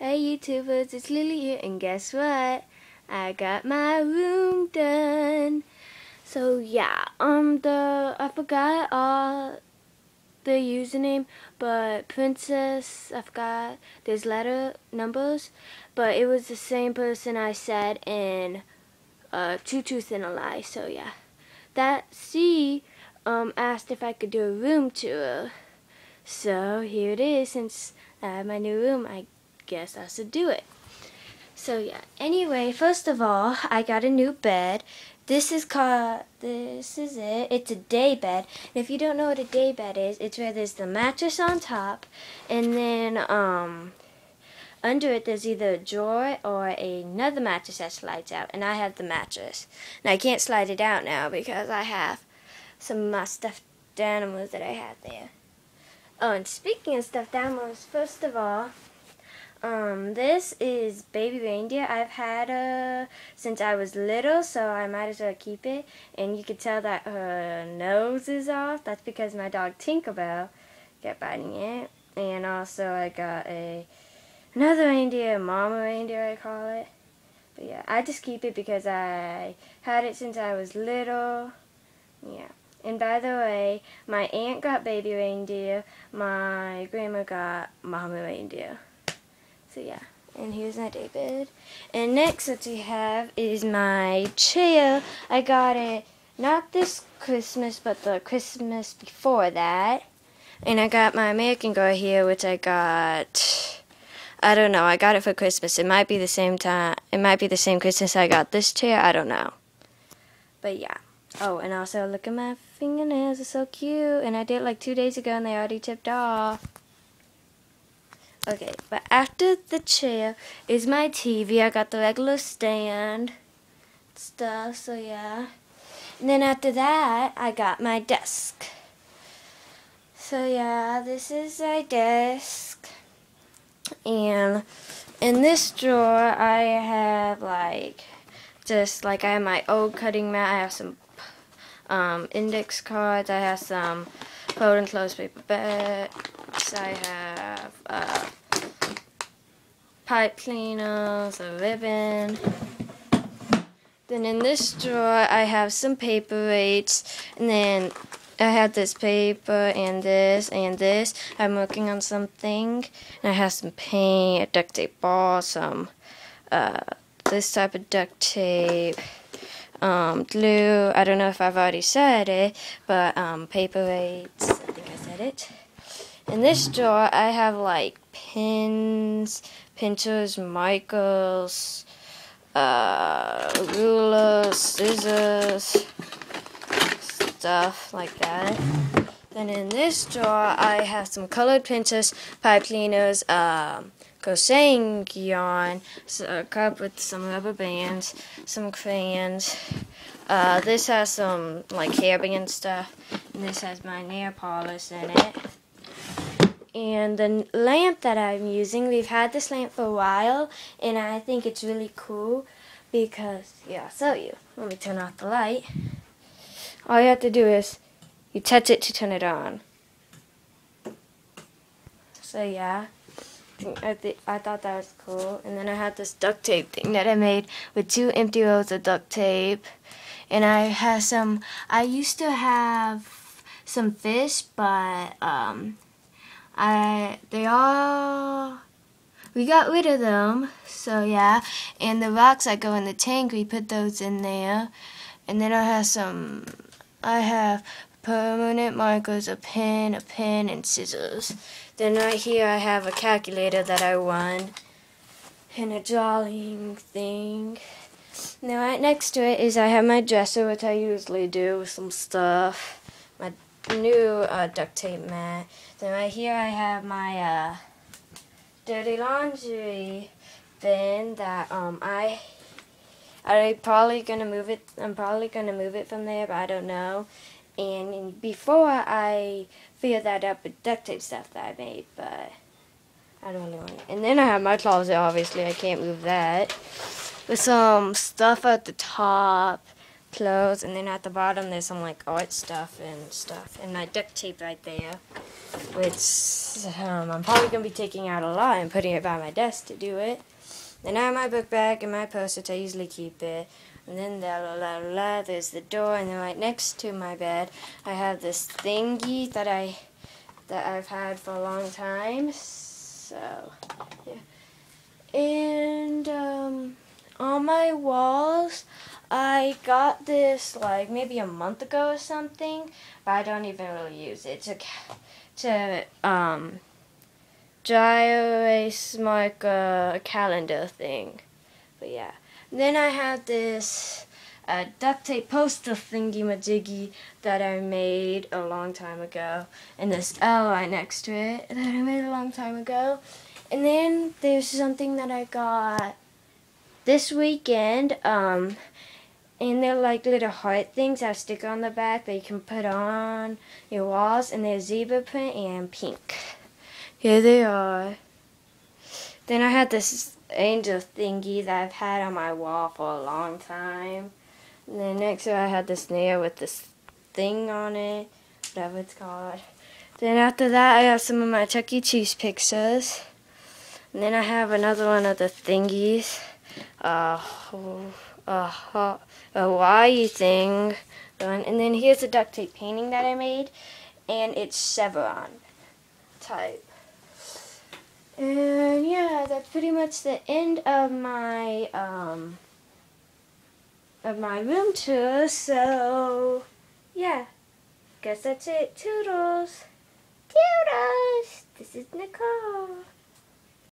Hey YouTubers, it's Lily here, and guess what? I got my room done. So yeah, I forgot all the username, but Princess, I forgot, there's letter numbers, but it was the same person I said in Two Truths and a Lie, so yeah. That C asked if I could do a room tour. So here it is. Since I have my new room, I guess I should do it. So yeah, anyway, first of all, I got a new bed. This is it. It's a day bed. And if you don't know what a day bed is, it's where there's the mattress on top, and then under it there's either a drawer or another mattress that slides out, and I have the mattress. And I can't slide it out now because I have some of my stuffed animals that I have there. Oh, and speaking of stuffed animals, first of all, this is Baby Reindeer. I've had her since I was little, so I might as well keep it. And you can tell that her nose is off. That's because my dog Tinkerbell kept biting it. And also I got another reindeer, Mama Reindeer I call it. But yeah, I just keep it because I had it since I was little. Yeah. And by the way, my aunt got Baby Reindeer, my grandma got Mama Reindeer. So yeah, and here's my day bed. And next what we have is my chair. I got it not this Christmas, but the Christmas before that. And I got my American Girl here, which I got, I don't know, I got it for Christmas. It might be the same time, it might be the same Christmas I got this chair, I don't know. But yeah. Oh, and also look at my fingernails, they're so cute. And I did it like 2 days ago and they already chipped off. Okay, but after the chair is my TV. I got the regular stand stuff, so yeah. And then after that, I got my desk. So yeah, this is my desk. And in this drawer, I have I have my old cutting mat. I have some index cards. I have some fold and close paper bags. I have pipe cleaners, a ribbon. Then in this drawer I have some paper weights, and then I have this paper and this and this. I'm working on something, and I have some paint, a duct tape ball, some this type of duct tape, glue. I don't know if I've already said it, but paper weights. I think I said it. In this drawer, I have like pins, pincers, markers, rulers, scissors, stuff like that. Then in this drawer, I have some colored pincers, pipe cleaners, crocheting yarn, a cup with some rubber bands, some crayons. This has some like hairband stuff, and this has my nail polish in it. And the lamp that I'm using, we've had this lamp for a while, and I think it's really cool because, yeah, I'll show you. Let me turn off the light. All you have to do is you touch it to turn it on. So yeah, I thought that was cool. And then I had this duct tape thing that I made with 2 empty rolls of duct tape. And I used to have some fish, but we got rid of them, so yeah. And the rocks that go in the tank, we put those in there. And then I have permanent markers, a pen, and scissors. Then right here I have a calculator that I won, and a drawing thing. Now right next to it is I have my dresser, which I usually do with some stuff. My new duct tape mat. Then right here I have my dirty laundry bin that I'm probably gonna move it. I'm probably gonna move it from there, but I don't know. And before I figured that out with duct tape stuff that I made, but I don't know. And then I have my closet. Obviously, I can't move that. With some stuff at the top, clothes, and then at the bottom there's some like art stuff, and my duct tape right there. which I'm probably going to be taking out a lot and putting it by my desk to do it. Then I have my book bag and my post-its. I usually keep it. And then there's the door, and then right next to my bed, I have this thingy that I've had for a long time. So, yeah. And on my walls, I got this like maybe a month ago or something, but I don't even really use it. To dry erase mark a calendar thing. But yeah. Then I have this duct tape poster thingy-majiggy that I made a long time ago. And this L right next to it that I made a long time ago. And then there's something that I got this weekend. And they're like little heart things that stick on the back that you can put on your walls. And they're zebra print and pink. Here they are. Then I had this angel thingy that I've had on my wall for a long time. And then next to it I had this nail with this thing on it, whatever it's called. Then after that I have some of my Chuck E. Cheese pictures. And then I have another one of the thingies. A Hawaii thing. And then here's a duct tape painting that I made. And it's chevron type. And yeah, that's pretty much the end of my room tour. So yeah, guess that's it. Toodles, toodles. This is Nicole.